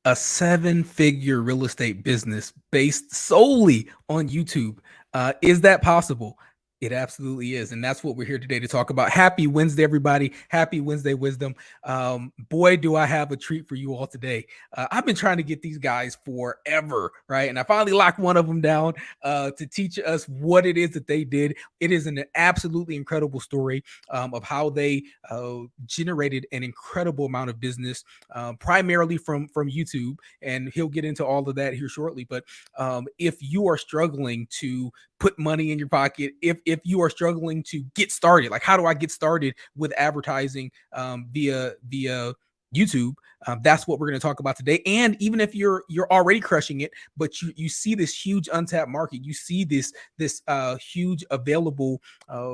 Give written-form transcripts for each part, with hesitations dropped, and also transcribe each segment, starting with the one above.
A seven-figure real estate business based solely on YouTube. Is that possible? It absolutely is. And that's what we're here today to talk about. Happy Wednesday, everybody. Happy Wednesday Wisdom. Boy, do I have a treat for you all today. I've been trying to get these guys forever, right? And I finally locked one of them down to teach us what it is that they did. It is an absolutely incredible story of how they generated an incredible amount of business, primarily from YouTube. And he'll get into all of that here shortly. But if you are struggling to put money in your pocket, if you are struggling to get started, like how do I get started with advertising via YouTube, that's what we're going to talk about today. And even if you're already crushing it, but you see this huge untapped market, you see this huge available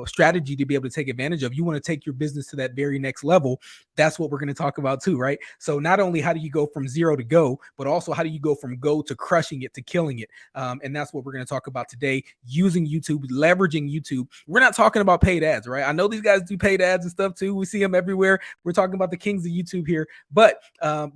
strategy to be able to take advantage of, you want to take your business to that very next level. That's what we're going to talk about too, right? So not only how do you go from zero to go, but also how do you go from go to crushing it to killing it. And that's what we're going to talk about today, using YouTube, leveraging YouTube. We're not talking about paid ads, right? I know these guys do paid ads and stuff too. We see them everywhere. We're talking about the kings of YouTube here. But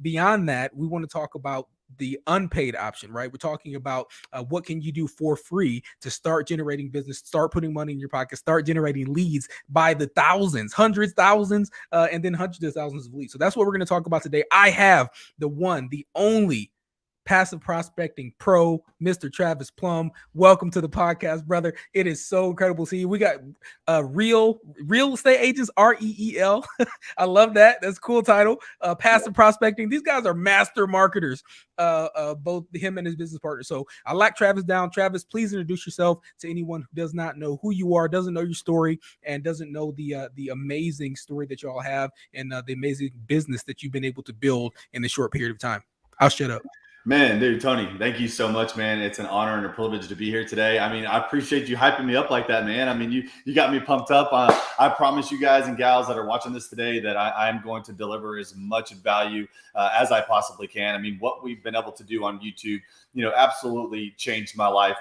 beyond that, we want to talk about the unpaid option, right? We're talking about what can you do for free to start generating business, start putting money in your pocket, start generating leads by the thousands, hundreds, thousands, and then hundreds of thousands of leads. So that's what we're going to talk about today. I have the one, the only passive prospecting pro, Mr. Travis Plumb. Welcome to the podcast, brother. It is so incredible to see you. We got real estate agents, REEL. I love that. That's a cool title. Passive prospecting. These guys are master marketers, both him and his business partner. So I locked Travis down. Travis, please introduce yourself to anyone who does not know who you are, doesn't know your story, and doesn't know the amazing story that y'all have and the amazing business that you've been able to build in a short period of time. I'll shut up. Man, dude, Tony, thank you so much, man. It's an honor and a privilege to be here today. I mean, I appreciate you hyping me up like that, man. I mean, you got me pumped up. I promise you guys and gals that are watching this today that I am going to deliver as much value as I possibly can. I mean, what we've been able to do on YouTube, absolutely changed my life.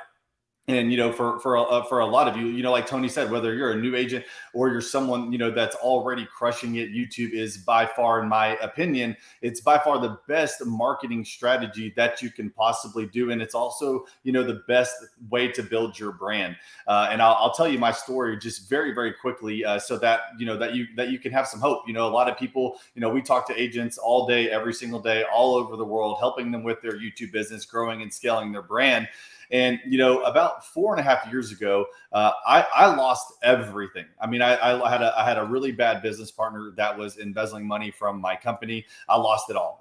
And for a lot of you, like Tony said, whether you're a new agent or you're someone that's already crushing it, YouTube is by far, in my opinion, it's by far the best marketing strategy that you can possibly do, and it's also the best way to build your brand. And I'll tell you my story just very, very quickly, so that that you can have some hope. A lot of people, we talk to agents all day, every single day, all over the world, helping them with their YouTube business, growing and scaling their brand. And, about 4.5 years ago, I lost everything. I mean, I had a really bad business partner that was embezzling money from my company. I lost it all.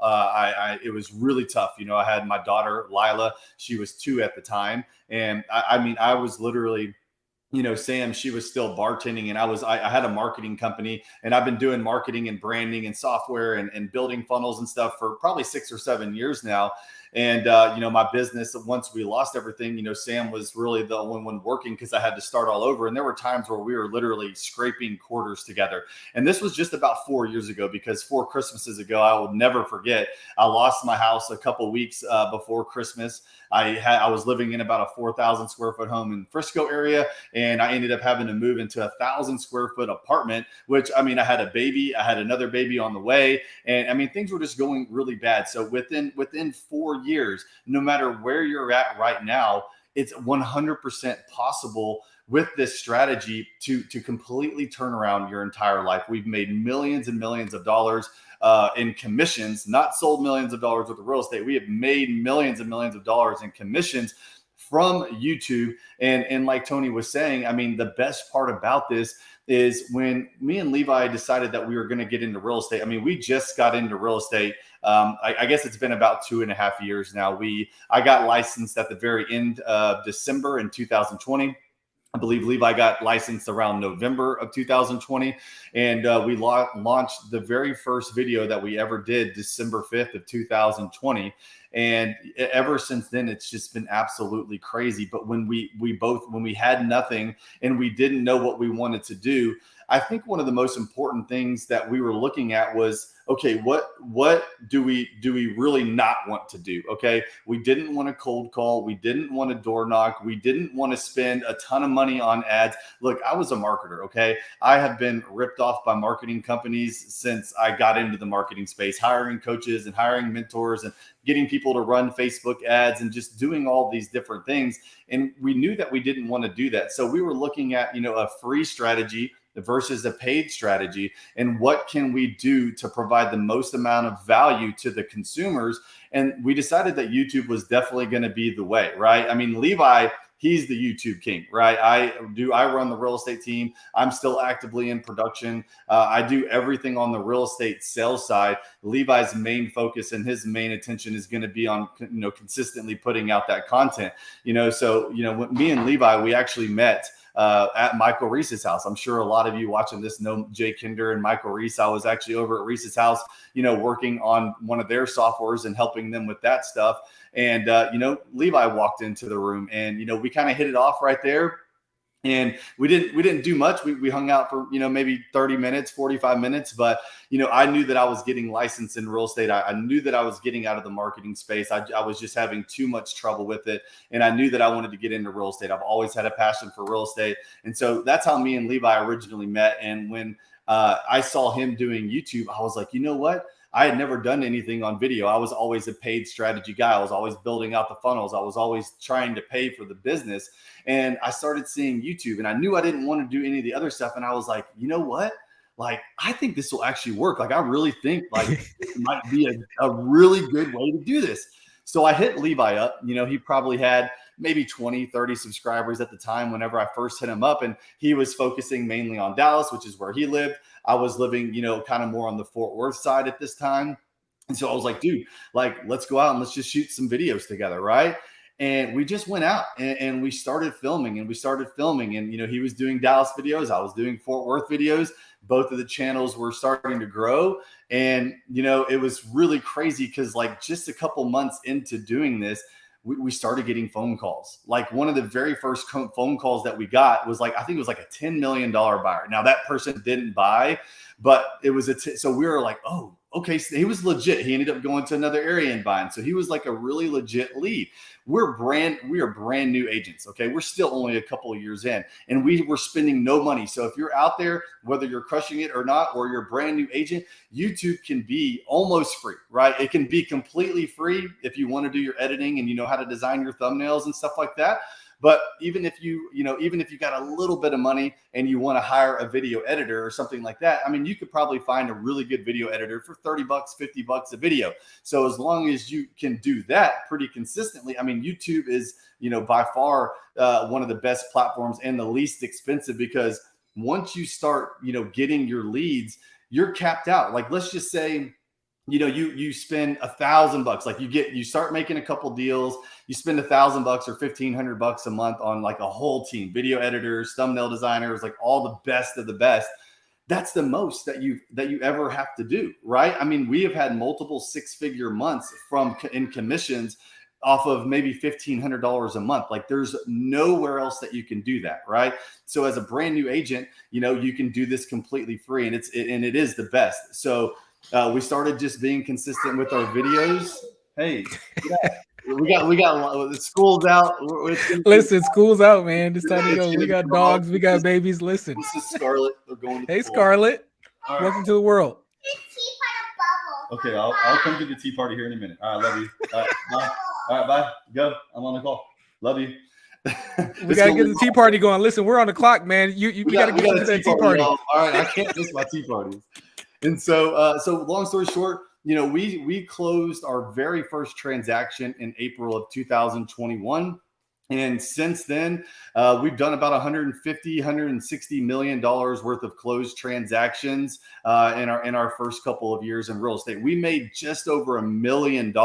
It was really tough. I had my daughter, Lila. She was 2 at the time. And I was literally, Sam, she was still bartending, and I had a marketing company, and I've been doing marketing and branding and software and building funnels and stuff for probably 6 or 7 years now. And, my business, once we lost everything, Sam was really the only one working because I had to start all over. And there were times where we were literally scraping quarters together. And this was just about 4 years ago, because 4 Christmases ago, I will never forget, I lost my house a couple weeks before Christmas. I was living in about a 4,000 square foot home in Frisco area, and I ended up having to move into a 1,000 square foot apartment, which, I had a baby, I had another baby on the way, and things were just going really bad. So within 4 years, no matter where you're at right now, it's 100% possible with this strategy to completely turn around your entire life. We've made millions and millions of dollars in commissions, not sold millions of dollars worth of real estate. We have made millions and millions of dollars in commissions from YouTube. And like Tony was saying, the best part about this is when me and Levi decided that we were going to get into real estate. We just got into real estate. I guess it's been about 2.5 years now. I got licensed at the very end of December in 2020. I believe Levi got licensed around November of 2020. And we launched the very first video that we ever did December 5th of 2020. And ever since then, it's just been absolutely crazy. But when we had nothing and we didn't know what we wanted to do, I think one of the most important things that we were looking at was, okay, what do we really not want to do? Okay, we didn't want to cold call, we didn't want to door knock, we didn't want to spend a ton of money on ads. Look, I was a marketer. Okay, I have been ripped off by marketing companies since I got into the marketing space, hiring coaches and hiring mentors and getting people to run Facebook ads and just doing all these different things. And we knew that we didn't want to do that. So we were looking at, a free strategy versus a paid strategy, and what can we do to provide the most amount of value to the consumers. And we decided that YouTube was definitely going to be the way, right? I mean, Levi, he's the YouTube king, right? I run the real estate team. I'm still actively in production. I do everything on the real estate sales side. Levi's main focus and his main attention is going to be on, consistently putting out that content, so, when me and Levi, we actually met at Michael Reese's house. I'm sure a lot of you watching this know Jay Kinder and Michael Reese. I was actually over at Reese's house, working on one of their softwares and helping them with that stuff. And, Levi walked into the room and, we kind of hit it off right there. And we didn't do much. We hung out for, maybe 30 minutes, 45 minutes. But, I knew that I was getting licensed in real estate. I knew that I was getting out of the marketing space. I was just having too much trouble with it. And I knew that I wanted to get into real estate. I've always had a passion for real estate. And so that's how me and Levi originally met. And when I saw him doing YouTube, I was like, you know what? I had never done anything on video. I was always a paid strategy guy. I was always building out the funnels. I was always trying to pay for the business. And I started seeing YouTube, and I knew I didn't want to do any of the other stuff. And I was like, you know what? Like, I think this will actually work. Like, I really think it might be a really good way to do this. So I hit Levi up. He probably had maybe 20, 30 subscribers at the time whenever I first hit him up. And he was focusing mainly on Dallas, which is where he lived. I was living, kind of more on the Fort Worth side at this time. And so I was like, dude, let's go out and let's just shoot some videos together. Right. And we just went out and we started filming and he was doing Dallas videos. I was doing Fort Worth videos. Both of the channels were starting to grow. And, it was really crazy because just a couple months into doing this, we started getting phone calls. One of the very first phone calls that we got was I think it was a $10 million buyer. Now that person didn't buy, but it was so we were like, oh, okay. So he was legit. He ended up going to another area and buying. So he was a really legit lead. We are brand new agents. Okay. We're still only a couple of years in and we were spending no money. So if you're out there, whether you're crushing it or not, or you're a brand new agent, YouTube can be almost free, right? It can be completely free if you want to do your editing and you know how to design your thumbnails and stuff like that. But even if you got a little bit of money and you want to hire a video editor or something like that, I mean, you could probably find a really good video editor for $30, $50 a video. So as long as you can do that pretty consistently, I mean, YouTube is, by far one of the best platforms and the least expensive, because once you start, getting your leads, you're capped out. Let's just say, you spend $1,000, you start making a couple deals, you spend $1,000 or $1,500 a month on a whole team, video editors, thumbnail designers, all the best of the best. That's the most that you ever have to do, right? I mean, we have had multiple 6-figure months in commissions off of maybe $1,500 a month. There's nowhere else that you can do that, right? So as a brand new agent, you can do this completely free, and it is the best. So we started just being consistent with our videos. Hey, we got school's out. Listen, school's out, man. It's time to go. We got dogs. We got babies. Listen. This is Scarlett. They're going to Hey, Scarlett. Right. Welcome to the world. Okay, I'll come to the tea party here in a minute. All right, love you. All right, bye. All right, bye. Go. I'm on the call. Love you. We gotta get the tea party going. Listen, we're on the clock, man. We gotta get to that tea party. All right, I can't miss my tea parties. And so, long story short, we closed our very first transaction in April of 2021. And since then, we've done about $160 million worth of closed transactions in our first couple of years in real estate. We made just over $1 million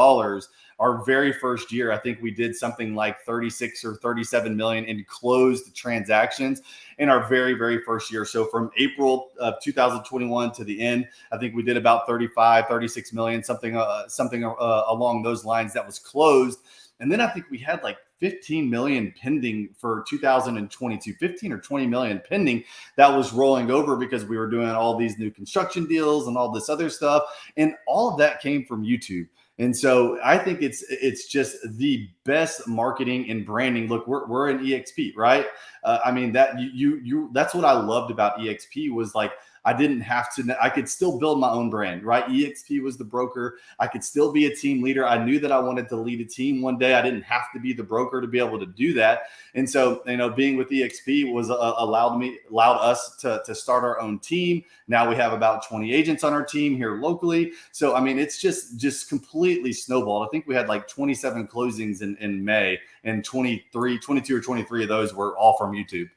our very first year. I think we did something like 36 or 37 million in closed transactions in our very, very first year. So from April of 2021 to the end, I think we did about 35, 36 million, something along those lines that was closed. And then I think we had 15 million pending for 2022, 15 or 20 million pending that was rolling over because we were doing all these new construction deals and all this other stuff. And all of that came from YouTube. And so I think it's just the best marketing and branding. Look, we're an EXP, right? I mean, that you that's what I loved about EXP was like, I didn't have to, I could still build my own brand, right? EXP was the broker. I could still be a team leader. I knew that I wanted to lead a team one day. I didn't have to be the broker to be able to do that. And so, being with EXP was allowed us to start our own team. Now we have about 20 agents on our team here locally. So, I mean, it's just completely snowballed. I think we had like 27 closings in May, and 22 or 23 of those were all from YouTube.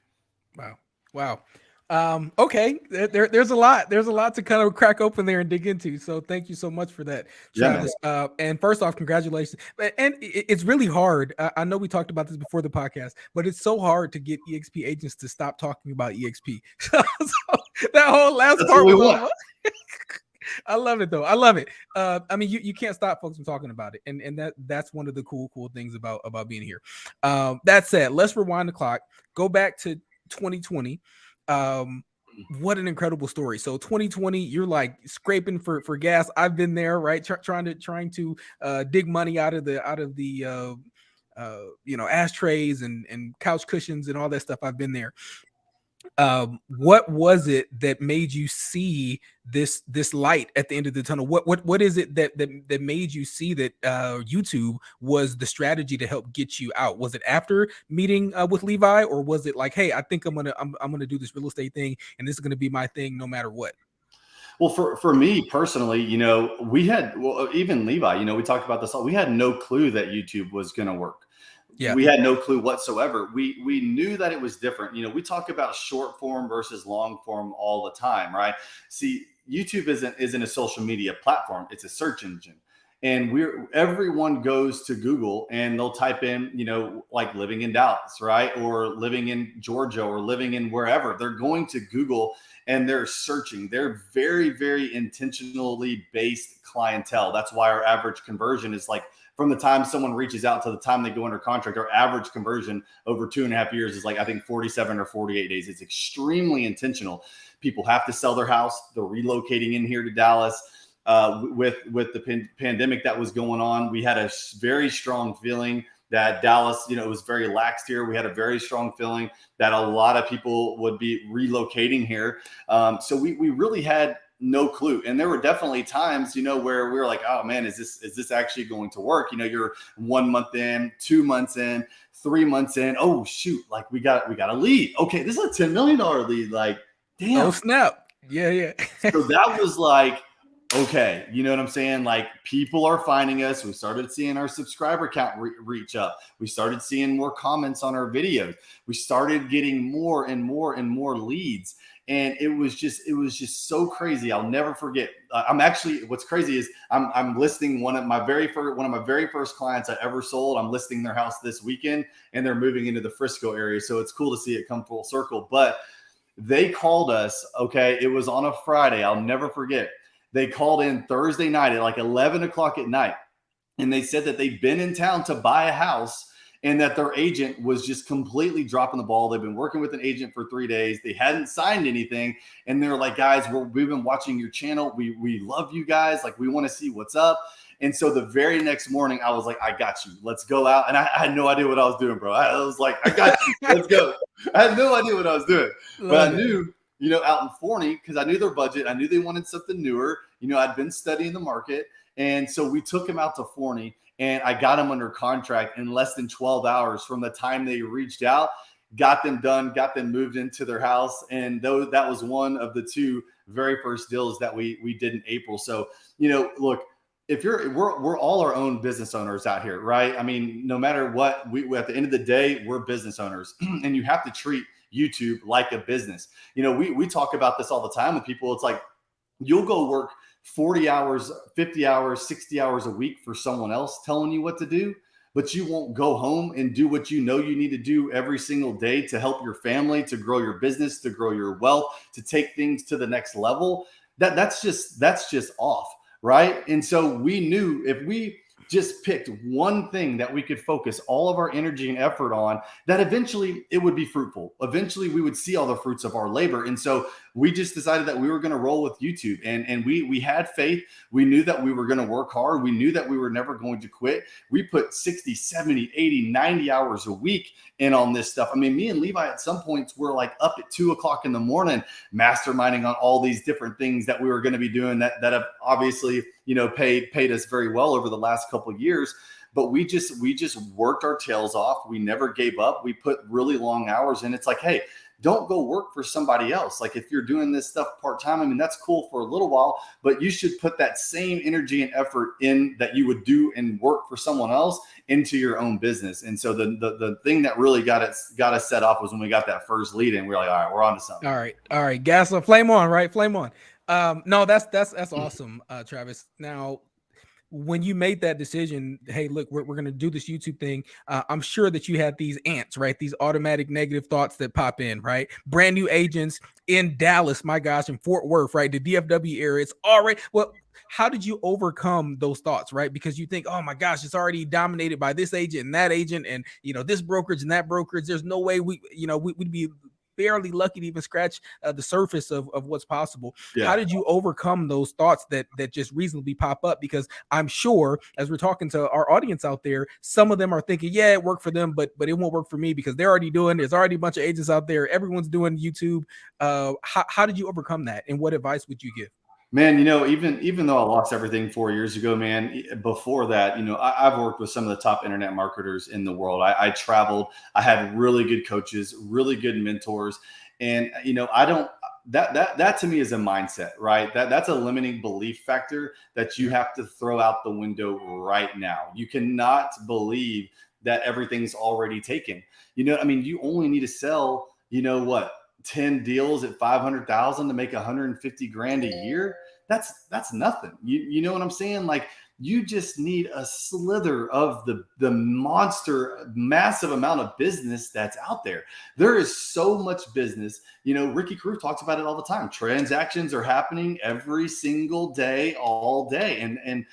Wow. Okay. There's a lot to kind of crack open there and dig into. So thank you so much for that, Travis. And first off, congratulations. And it's really hard. I know we talked about this before the podcast, but it's so hard to get EXP agents to stop talking about EXP. So that whole last part was I love it though. I love it. I mean, you can't stop folks from talking about it. And that's one of the cool things about being here. That said, let's rewind the clock, go back to 2020. What an incredible story. So 2020, you're like scraping for gas. I've been there, right? Trying to dig money out of the ashtrays and couch cushions and all that stuff. I've been there. What was it that made you see this light at the end of the tunnel? What is it that made you see that YouTube was the strategy to help get you out? Was it after meeting with Levi, or was it like, hey, I think I'm gonna do this real estate thing, and this is gonna be my thing no matter what? Well, for me personally, we had, even Levi, we talked about this all. We had no clue that YouTube was going to work. Yeah. We had no clue whatsoever. We knew that it was different. We talk about short form versus long form all the time, right? See, YouTube isn't a social media platform. It's a search engine. And everyone goes to Google and they'll type in, like living in Dallas, right? Or living in Georgia, or living in wherever. They're going to Google and they're searching. They're very, very intentionally based clientele. That's why our average conversion is like, from the time someone reaches out to the time they go under contract, our average conversion over 2.5 years is like, I think 47 or 48 days. It's extremely intentional. People have to sell their house. They're relocating in here to Dallas. With the pandemic that was going on, we had a very strong feeling that Dallas, it was very laxed here. We had a very strong feeling that a lot of people would be relocating here. So we really had no clue. And there were definitely times, where we were like, oh man, is this actually going to work? You're 1 month in, 2 months in, 3 months in. Oh shoot, like we got a lead. Okay, this is a $10 million lead. Like, damn. Oh snap. Yeah. So that was like, okay, you know what I'm saying? Like, people are finding us. We started seeing our subscriber count reach up. We started seeing more comments on our videos. We started getting more and more and more leads. And it was just so crazy. I'll never forget. What's crazy is I'm listing one of my very first clients I ever sold. I'm listing their house this weekend, and they're moving into the Frisco area. So it's cool to see it come full circle. But they called us. Okay, it was on a Friday. I'll never forget. They called in Thursday night at like 11 o'clock at night, and they said that they'd been in town to buy a house, and that their agent was just completely dropping the ball. They've been working with an agent for 3 days. They hadn't signed anything. And they're like, guys, we've been watching your channel. We love you guys. Like, we want to see what's up. And so the very next morning, I was like, I got you. Let's go out. And I had no idea what I was doing, bro. I was like, I got you. Let's go. I had no idea what I was doing. But I knew, out in Forney, because I knew their budget. I knew they wanted something newer. I'd been studying the market. And so we took them out to Forney. And I got them under contract in less than 12 hours from the time they reached out, got them done, got them moved into their house. And that was one of the two very first deals that we did in April. So, look, we're all our own business owners out here, right? I mean, no matter what, we at the end of the day, we're business owners, and you have to treat YouTube like a business. We talk about this all the time with people. It's like, you'll go work 40 hours, 50 hours, 60 hours a week for someone else telling you what to do, but you won't go home and do what you need to do every single day to help your family, to grow your business, to grow your wealth, to take things to the next level. That's just off, right? And so we knew if we just picked one thing that we could focus all of our energy and effort on, that eventually it would be fruitful. Eventually we would see all the fruits of our labor. And so we just decided that we were going to roll with YouTube, and we had faith. We knew that we were going to work hard. We knew that we were never going to quit. We put 60, 70, 80, 90 hours a week in on this stuff. I mean, me and Levi at some points were like up at 2 o'clock in the morning, masterminding on all these different things that we were going to be doing that have obviously, paid us very well over the last couple of years. But we just worked our tails off. We never gave up. We put really long hours in. It's like, hey, don't go work for somebody else. Like, if you're doing this stuff part-time, I mean, that's cool for a little while, but you should put that same energy and effort in that you would do and work for someone else into your own business. And so the thing that really got us set off was when we got that first lead in. We were like, all right, we're on to something. All right. Gas up, flame on, right? Flame on. No, that's awesome, Travis. Now, when you made that decision, hey, look, we're going to do this YouTube thing, I'm sure that you had these ants, right? These automatic negative thoughts that pop in, right? Brand new agents in Dallas, my gosh, in Fort Worth, right? The DFW area, it's already, well, how did you overcome those thoughts, right? Because you think, oh my gosh, it's already dominated by this agent and that agent and, this brokerage and that brokerage. There's no way we'd be barely lucky to even scratch the surface of what's possible. Yeah. How did you overcome those thoughts that just reasonably pop up? Because I'm sure, as we're talking to our audience out there, some of them are thinking, yeah, it worked for them, but it won't work for me because there's already a bunch of agents out there. Everyone's doing YouTube. How did you overcome that? And what advice would you give? Man, even though I lost everything 4 years ago, man, before that, I've worked with some of the top internet marketers in the world. I traveled. I had really good coaches, really good mentors. And, that to me is a mindset, right? That's a limiting belief factor that you have to throw out the window right now. You cannot believe that everything's already taken. You only need to sell, 10 deals at 500,000 to make 150 grand a year. That's nothing. You know what I'm saying? Like, you just need a slither of the monster, massive amount of business that's out there. There is so much business. Ricky Crew talks about it all the time. Transactions are happening every single day, all day. And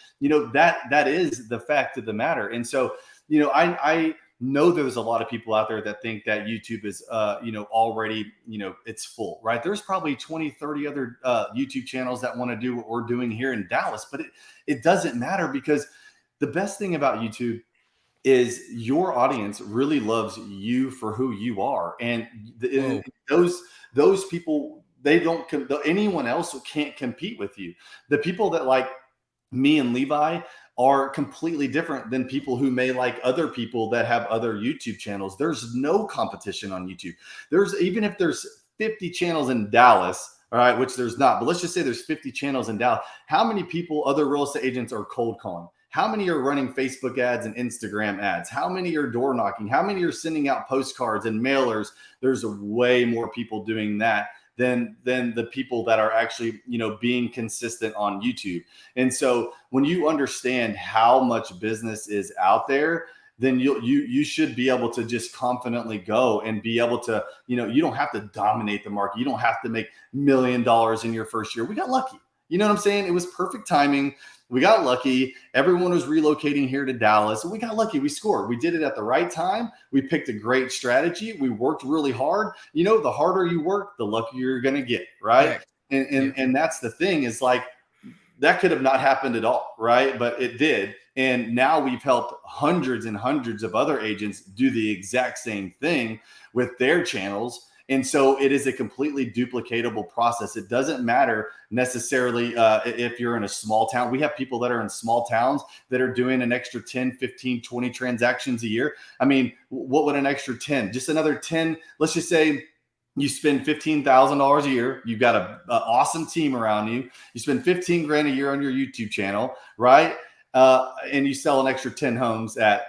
that is the fact of the matter. And so, I know there's a lot of people out there that think that YouTube is, already, it's full, right? There's probably 20, 30 other YouTube channels that want to do what we're doing here in Dallas, but it doesn't matter, because the best thing about YouTube is your audience really loves you for who you are. And those people, anyone else can't compete with you. The people that like me and Levi are completely different than people who may like other people that have other YouTube channels. There's no competition on YouTube. Even if there's 50 channels in Dallas, all right, which there's not, but let's just say there's 50 channels in Dallas. How many people, other real estate agents, are cold calling? How many are running Facebook ads and Instagram ads? How many are door knocking? How many are sending out postcards and mailers? There's way more people doing that than the people that are actually, being consistent on YouTube. And so when you understand how much business is out there, then you should be able to just confidently go and be able to, you don't have to dominate the market. You don't have to make $1 million in your first year. We got lucky. You know what I'm saying? It was perfect timing. We got lucky. Everyone was relocating here to Dallas. And we got lucky. We scored. We did it at the right time. We picked a great strategy. We worked really hard. The harder you work, the luckier you're going to get, right? Yeah. And that's the thing, is like, that could have not happened at all, right? But it did. And now we've helped hundreds and hundreds of other agents do the exact same thing with their channels. And so it is a completely duplicatable process. It doesn't matter necessarily if you're in a small town. We have people that are in small towns that are doing an extra 10, 15, 20 transactions a year. I mean, what would an extra 10? Just another 10, let's just say you spend $15,000 a year. You've got an awesome team around you. You spend 15 grand a year on your YouTube channel, right? And you sell an extra 10 homes at,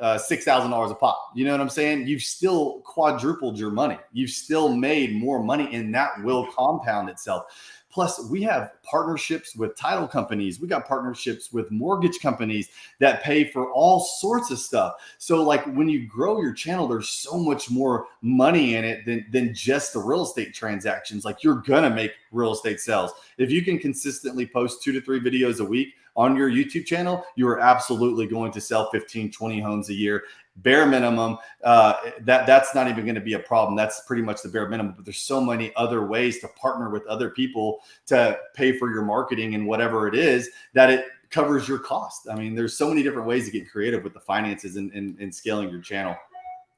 $6,000 a pop. You know what I'm saying? You've still quadrupled your money. You've still made more money, and that will compound itself. Plus, we have partnerships with title companies. We got partnerships with mortgage companies that pay for all sorts of stuff. So like, when you grow your channel, there's so much more money in it than just the real estate transactions. Like, you're going to make real estate sales. If you can consistently post 2 to 3 videos a week on your YouTube channel, you are absolutely going to sell 15, 20 homes a year. Bare minimum. That's not even going to be a problem. That's pretty much the bare minimum. But there's so many other ways to partner with other people to pay for your marketing and whatever it is that it covers your cost. I mean, there's so many different ways to get creative with the finances and scaling your channel.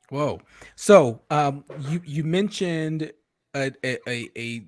Whoa. So you mentioned a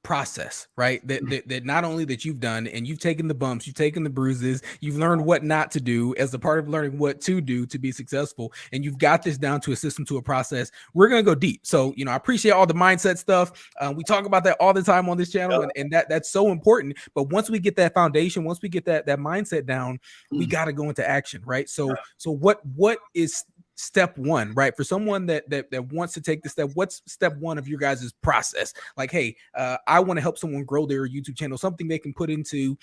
process, right? That not only that you've done, and you've taken the bumps, you've taken the bruises, you've learned what not to do as a part of learning what to do to be successful, and you've got this down to a system, to a process. We're gonna go deep. So I appreciate all the mindset stuff. We talk about that all the time on this channel, and that's so important. But once we get that foundation, once we get that mindset down, we got to go into action, right? So what is step one, right? For someone that wants to take the step, what's step one of your guys' process? Like, hey, I want to help someone grow their YouTube channel, something they can put into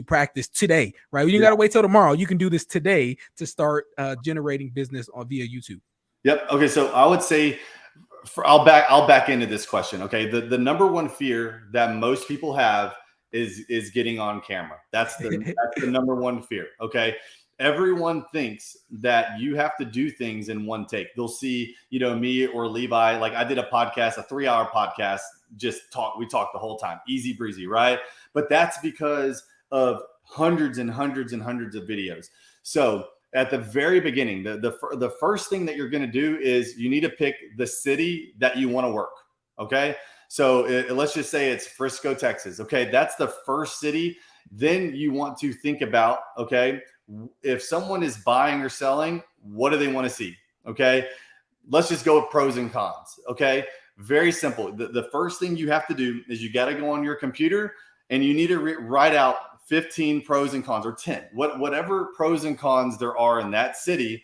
practice today, right? You got to wait till tomorrow. You can do this today to start generating business via YouTube. Yep. Okay. So I would say, I'll back into this question. Okay. The number one fear that most people have is getting on camera. That's the number one fear. Okay. Everyone thinks that you have to do things in one take. They'll see, me or Levi. Like, I did a podcast, a 3-hour podcast, we talked the whole time, easy breezy, right? But that's because of hundreds and hundreds and hundreds of videos. So at the very beginning, the first thing that you're going to do is you need to pick the city that you want to work. Okay. So let's just say it's Frisco, Texas. Okay. That's the first city. Then you want to think about, okay, if someone is buying or selling, what do they want to see? Okay. Let's just go with pros and cons. Okay. Very simple. The first thing you have to do is you got to go on your computer and you need to write out 15 pros and cons, or 10, whatever pros and cons there are in that city.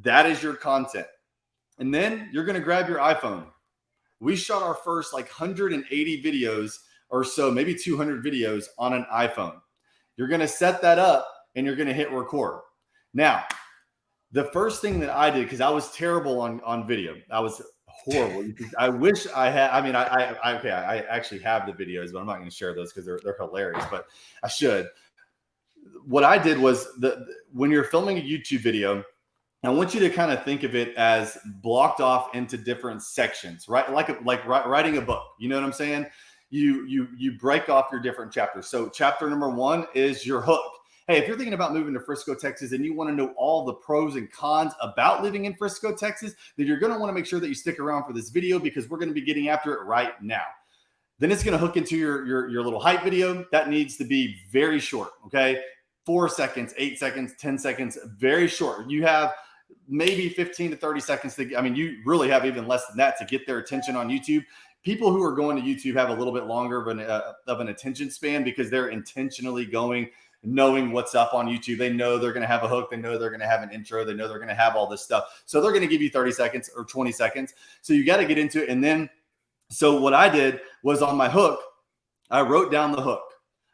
That is your content. And then you're going to grab your iPhone. We shot our first 180 videos or so, maybe 200 videos on an iPhone. You're going to set that up and you're going to hit record. Now, the first thing that I did, because I was terrible on video, I was horrible. I wish I had. I mean, I actually have the videos, but I'm not going to share those because they're hilarious. But I should. What I did was when you're filming a YouTube video, I want you to kind of think of it as blocked off into different sections, right? Like writing a book. You know what I'm saying? You break off your different chapters. So chapter number 1 is your hook. Hey, if you're thinking about moving to Frisco, Texas, and you want to know all the pros and cons about living in Frisco, Texas, then you're going to want to make sure that you stick around for this video, because we're going to be getting after it right now. Then it's going to hook into your little hype video. That needs to be very short, okay? 4 seconds, 8 seconds, 10 seconds, very short. You have maybe 15 to 30 seconds you really have even less than that to get their attention on YouTube. People who are going to YouTube have a little bit longer of an attention span, because they're intentionally going, knowing what's up on YouTube. They know they're going to have a hook. They know they're going to have an intro. They know they're going to have all this stuff. So they're going to give you 30 seconds or 20 seconds. So you got to get into it. And then, so what I did was, on my hook, I wrote down the hook.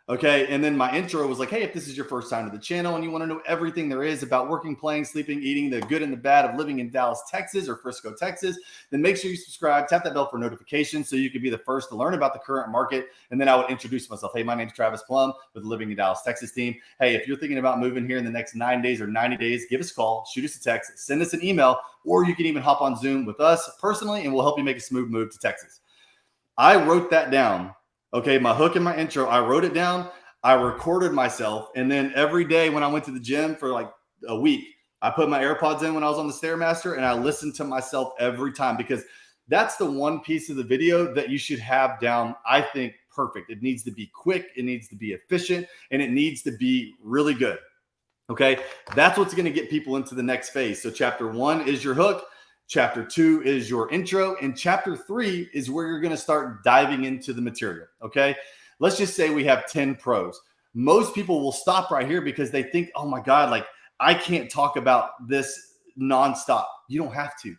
Okay. And then my intro was like, hey, if this is your first time to the channel and you want to know everything there is about working, playing, sleeping, eating, the good and the bad of living in Dallas, Texas, or Frisco, Texas, then make sure you subscribe, tap that bell for notifications so you can be the first to learn about the current market. And then I would introduce myself. Hey, my name's Travis Plumb with the Living in Dallas, Texas team. Hey, if you're thinking about moving here in the next 9 days or 90 days, give us a call, shoot us a text, send us an email, or you can even hop on Zoom with us personally, and we'll help you make a smooth move to Texas. I wrote that down. Okay. My hook and my intro, I wrote it down. I recorded myself. And then every day when I went to the gym for like a week, I put my AirPods in when I was on the Stairmaster, and I listened to myself every time, because that's the one piece of the video that you should have down, I think, perfect. It needs to be quick. It needs to be efficient, and it needs to be really good. Okay. That's what's going to get people into the next phase. So chapter 1 is your hook. Chapter 2 is your intro. And chapter 3 is where you're going to start diving into the material. Okay. Let's just say we have 10 pros. Most people will stop right here because they think, oh my God, like I can't talk about this nonstop. You don't have to.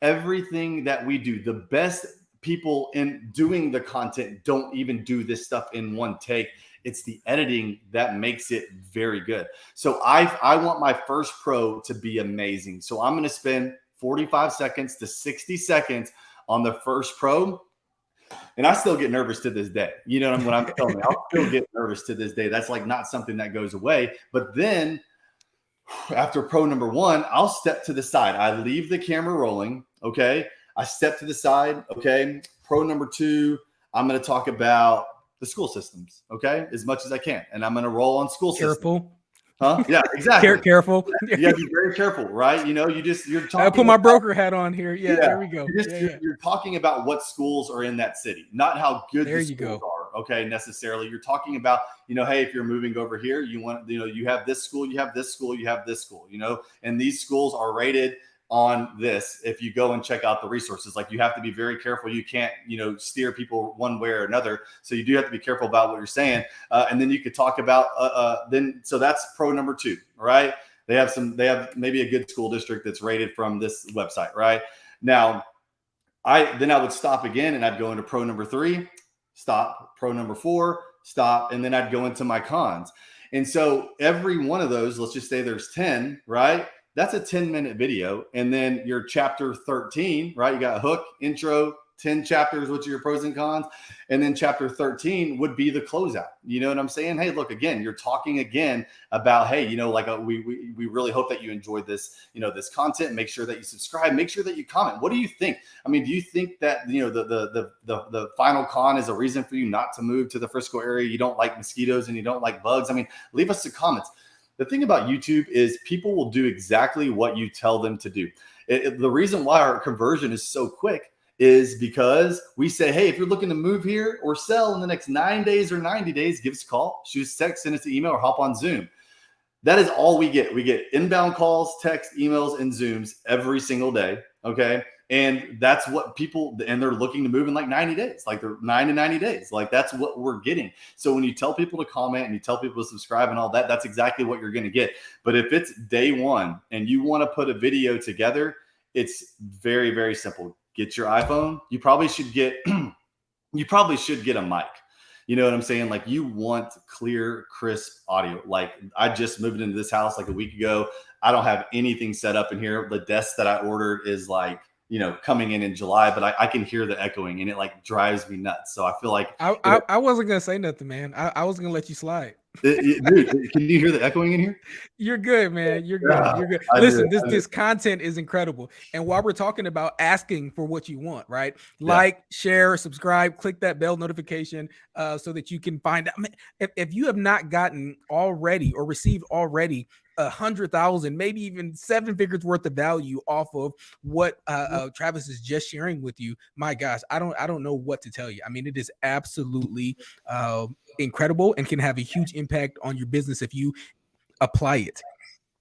Everything that we do, the best people in doing the content don't even do this stuff in one take. It's the editing that makes it very good. So I want my first pro to be amazing. So I'm going to spend 45 seconds to 60 seconds on the first pro. And I still get nervous to this day. You know what I'm telling you? I'll still get nervous to this day. That's like not something that goes away. But then after pro number 1, I'll step to the side. I leave the camera rolling. Okay. I step to the side. Okay. Pro number 2, I'm going to talk about the school systems. Okay. As much as I can. And I'm going to roll on school systems. Careful. Huh? Yeah, exactly. Careful. You gotta be very careful, right? You know, you're talking. I put my broker hat on here. Yeah, there we go. You're talking about what schools are in that city, not how good the schools are. Okay, necessarily. You're talking about, hey, if you're moving over here, you want, you have this school, you have this school, you have this school, and these schools are rated on this. If you go and check out the resources, like you have to be very careful. You can't, steer people one way or another. So you do have to be careful about what you're saying. And then you could talk about, so that's pro number 2, right? They have maybe a good school district that's rated from this website, right? Now, I would stop again and I'd go into pro number 3, stop, pro number 4, stop. And then I'd go into my cons. And so every one of those, let's just say there's 10, right? That's a 10-minute video. And then your chapter 13, right? You got a hook, intro, 10 chapters, which are your pros and cons. And then chapter 13 would be the closeout. You know what I'm saying? Hey, look, again, you're talking again about, hey, we really hope that you enjoyed this, this content. Make sure that you subscribe, make sure that you comment. What do you think? I mean, do you think that, the final con is a reason for you not to move to the Frisco area? You don't like mosquitoes and you don't like bugs. I mean, leave us some comments. The thing about YouTube is people will do exactly what you tell them to do. The reason why our conversion is so quick is because we say, hey, if you're looking to move here or sell in the next 9 days or 90 days, give us a call, shoot us a text, send us an email, or hop on Zoom. That is all we get. We get inbound calls, text, emails, and Zooms every single day. Okay. And that's what people, and they're looking to move in like 90 days, like they're 9 to 90 days. Like that's what we're getting. So when you tell people to comment and you tell people to subscribe and all that, that's exactly what you're going to get. But if it's day 1 and you want to put a video together, it's very, very simple. Get your iPhone. You probably should get a mic. You know what I'm saying? Like you want clear, crisp audio. Like I just moved into this house like a week ago. I don't have anything set up in here. The desk that I ordered is like, coming in July, but I can hear the echoing and it like drives me nuts. So I feel like I wasn't going to say nothing, man. I was going to let you slide. Dude, can you hear the echoing in here? You're good, man. You're good. You're good. Listen, this content is incredible. And while we're talking about asking for what you want, right? Like, share, subscribe, click that bell notification so that you can find out. If you have not gotten already or received already 100,000, maybe even 7 figures worth of value off of what Travis is just sharing with you, my gosh, I don't know what to tell you. I mean, it is absolutely incredible and can have a huge impact on your business if you apply it.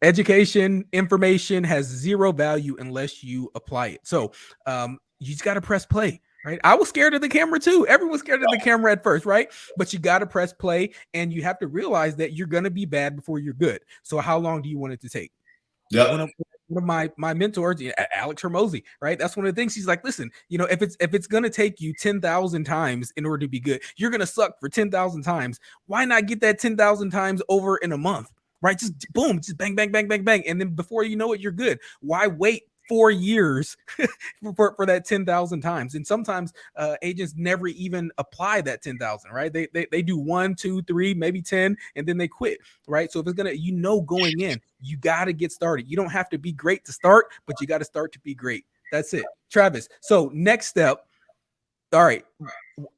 Education, information has zero value unless you apply it. So you just got to press play. Right. I was scared of the camera too. Everyone's scared of the camera at first, right? But you got to press play and you have to realize that you're going to be bad before you're good. So how long do you want it to take? Yeah. One of my mentors, Alex Hermosi, right? That's one of the things. He's like, listen, if it's going to take you 10,000 times in order to be good, you're going to suck for 10,000 times. Why not get that 10,000 times over in a month, right? Just boom, just bang, bang, bang, bang, bang. And then before you know it, you're good. Why wait 4 years for that 10,000 times? And sometimes agents never even apply that 10,000, right? They do 1, 2, 3, maybe 10, and then they quit, right? So if it's gonna, going in, you got to get started. You don't have to be great to start, but you got to start to be great. That's it, Travis. So next step. All right,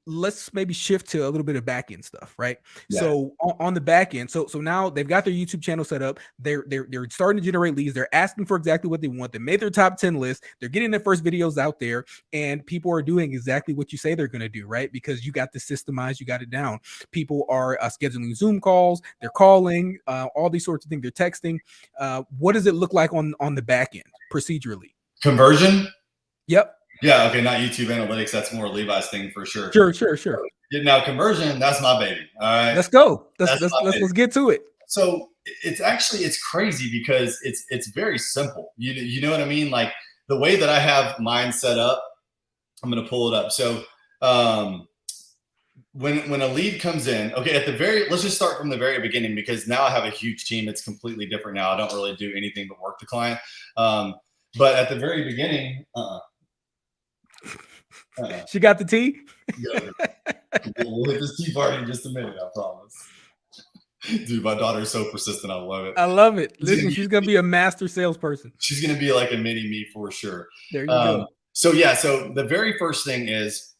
let's maybe shift to a little bit of back end stuff, right? Yeah. So on the back end, so now they've got their YouTube channel set up. They're starting to generate leads. They're asking for exactly what they want. They made their top 10 list. They're getting their first videos out there, and people are doing exactly what you say they're going to do, right? Because you got this systemized, you got it down. People are scheduling Zoom calls. They're calling, all these sorts of things. They're texting. What does it look like on the back end procedurally? Conversion? Yep. Yeah, okay, not YouTube analytics. That's more Levi's thing for sure. Sure. Now, conversion, that's my baby. All right. Let's go. Let's get to it. So it's crazy because it's very simple. You know what I mean? Like the way that I have mine set up, I'm going to pull it up. So when a lead comes in, okay, let's just start from the very beginning because now I have a huge team. It's completely different now. I don't really do anything but work the client. But at the very beginning, she got the tea. We'll hit this tea party in just a minute, I promise. Dude, my daughter is so persistent. I love it. I love it. Listen, she's gonna be a master salesperson. She's gonna be like a mini me for sure. There you go. So yeah, so the very first thing is,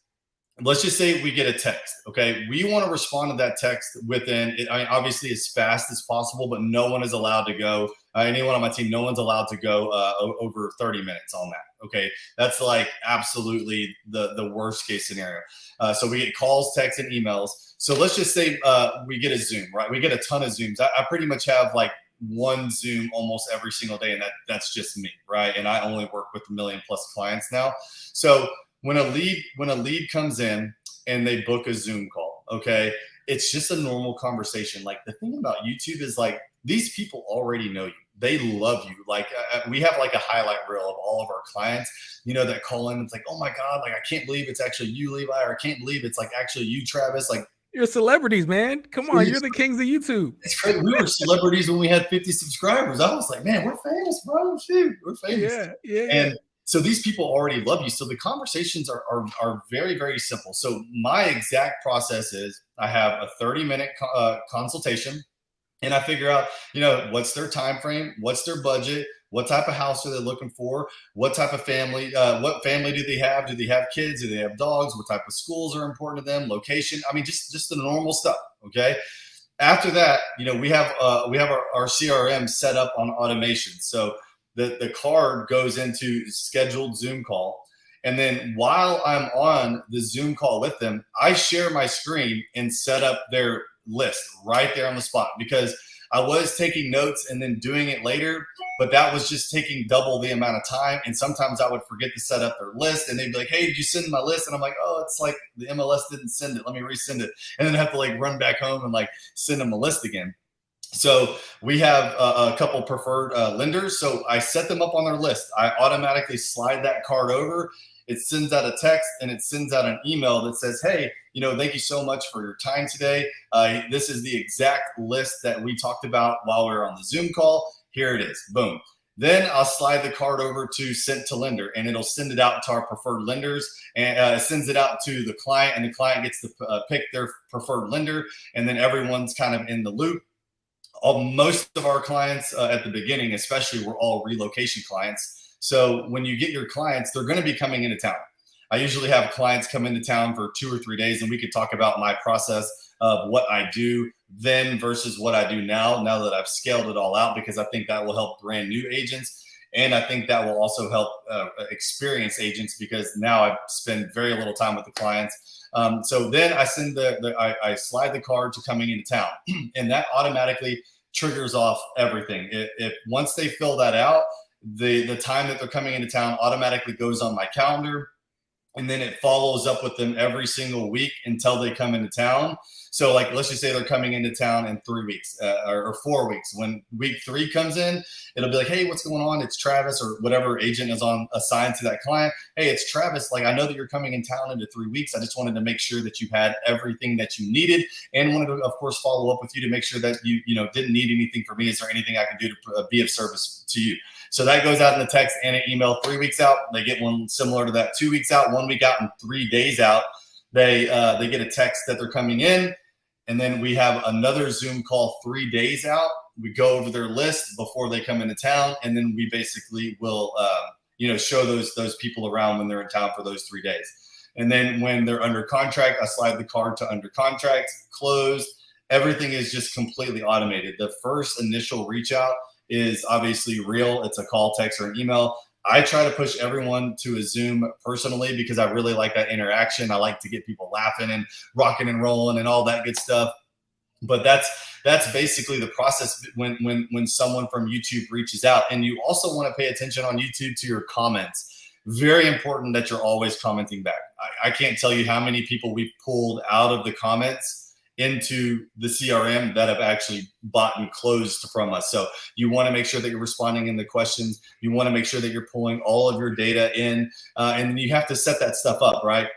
let's just say we get a text. Okay, we want to respond to that text within, I mean, obviously as fast as possible, but no one is allowed to go. Anyone on my team, no one's allowed to go over 30 minutes on that. Okay, that's like absolutely the worst case scenario. So we get calls, texts, and emails. So let's just say we get a Zoom, right? We get a ton of Zooms. I pretty much have like one Zoom almost every single day, and that's just me, right? And I only work with 1 million+ clients now. So when a lead comes in and they book a Zoom call, okay, it's just a normal conversation. Like, the thing about YouTube is, like, these people already know you. They love you. Like, we have like a highlight reel of all of our clients, you know, that call in. It's like, oh my God, like, I can't believe it's actually you, Levi, or I can't believe it's like actually you, Travis. Like, you're celebrities, man. Come on, you're the kings of YouTube. It's crazy. We were celebrities when we had 50 subscribers. I was like, man, we're famous, bro. Shoot, we're famous. Yeah. And so these people already love you. So the conversations are very, very simple. So my exact process is, I have a 30-minute consultation, and I figure out, you know, what's their time frame, what's their budget, what type of house are they looking for, what type of family, what family do they have? Do they have kids? Do they have dogs? What type of schools are important to them? Location. I mean, just the normal stuff. Okay. After that, you know, we have our CRM set up on automation. So the card goes into scheduled Zoom call. And then while I'm on the Zoom call with them, I share my screen and set up their list right there on the spot, because I was taking notes and then doing it later, but that was just taking double the amount of time. And sometimes I would forget to set up their list, and they'd be like, hey, did you send my list? And I'm like, oh, it's like the MLS didn't send it. Let me resend it. And then I have to like run back home and like send them a list again. So we have a couple preferred lenders. So I set them up on their list. I automatically slide that card over. It sends out a text and it sends out an email that says, hey, you know, thank you so much for your time today. This is the exact list that we talked about while we were on the Zoom call. Here it is. Boom. Then I'll slide the card over to send to lender, and it'll send it out to our preferred lenders, and sends it out to the client, and the client gets to pick their preferred lender, and then everyone's kind of in the loop. Most of our clients at the beginning, especially, were all relocation clients. So when you get your clients, they're going to be coming into town. I usually have clients come into town for 2 or 3 days, and we could talk about my process of what I do then versus what I do now that I've scaled it all out, because I think that will help brand new agents. And I think that will also help experienced agents, because now I spend very little time with the clients. So then I send I slide the card to coming into town, and that automatically triggers off everything. If once they fill that out, the time that they're coming into town automatically goes on my calendar, and then it follows up with them every single week until they come into town. So like, let's just say they're coming into town in 3 weeks or 4 weeks. When week 3 comes in, it'll be like, hey, what's going on? It's Travis, or whatever agent is on assigned to that client. Hey, it's Travis. Like, I know that you're coming in town into 3 weeks. I just wanted to make sure that you had everything that you needed, and wanted to, of course, follow up with you to make sure that you didn't need anything from me. Is there anything I can do to be of service to you? So that goes out in the text and an email. 3 weeks out, they get one similar to that. 2 weeks out, 1 week out, and 3 days out, they get a text that they're coming in. And then we have another Zoom call 3 days out. We go over their list before they come into town, and then we basically will show those people around when they're in town for those 3 days. And then when they're under contract, I slide the card to under contract, closed. Everything is just completely automated. The first initial reach out is obviously real. It's a call, text, or an email. I try to push everyone to a Zoom personally, because I really like that interaction. I like to get people laughing and rocking and rolling and all that good stuff. But that's basically the process when someone from YouTube reaches out. And you also want to pay attention on YouTube to your comments. Very important that you're always commenting back. I can't tell you how many people we've pulled out of the comments into the CRM that have actually bought and closed from us. So you want to make sure that you're responding in the questions. You want to make sure that you're pulling all of your data in, and you have to set that stuff up, right?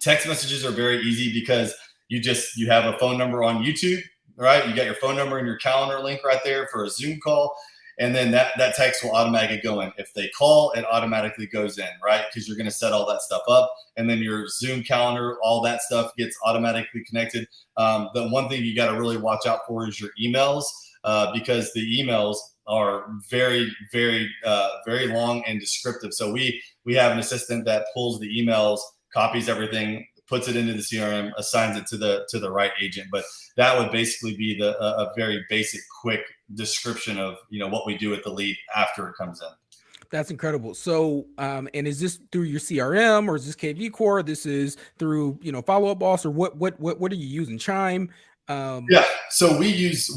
Text messages are very easy, because you have a phone number on YouTube, right? You got your phone number and your calendar link right there for a Zoom call. And then that text will automatically go in. If they call, it automatically goes in, right? Because you're going to set all that stuff up. And then your Zoom calendar, all that stuff gets automatically connected. The one thing you got to really watch out for is your emails, because the emails are very, very, very long and descriptive. So we have an assistant that pulls the emails, copies everything, puts it into the CRM, assigns it to the right agent. But that would basically be a very basic, quick description of what we do with the lead after it comes in. That's incredible. So, and is this through your CRM, or is this KV Core? This is through Follow Up Boss, or what are you using? Chime? Yeah, so we use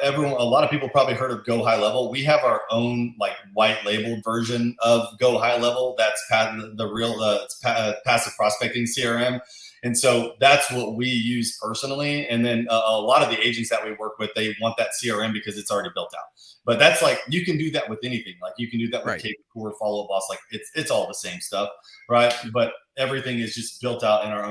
everyone. A lot of people probably heard of Go High Level. We have our own like white labeled version of Go High Level. That's passive prospecting CRM, and so that's what we use personally. And then a lot of the agents that we work with, they want that CRM because it's already built out. But that's like, you can do that with anything. Like you can do that with KV Core, Follow Up Boss. Like it's all the same stuff, right? But everything is just built out in our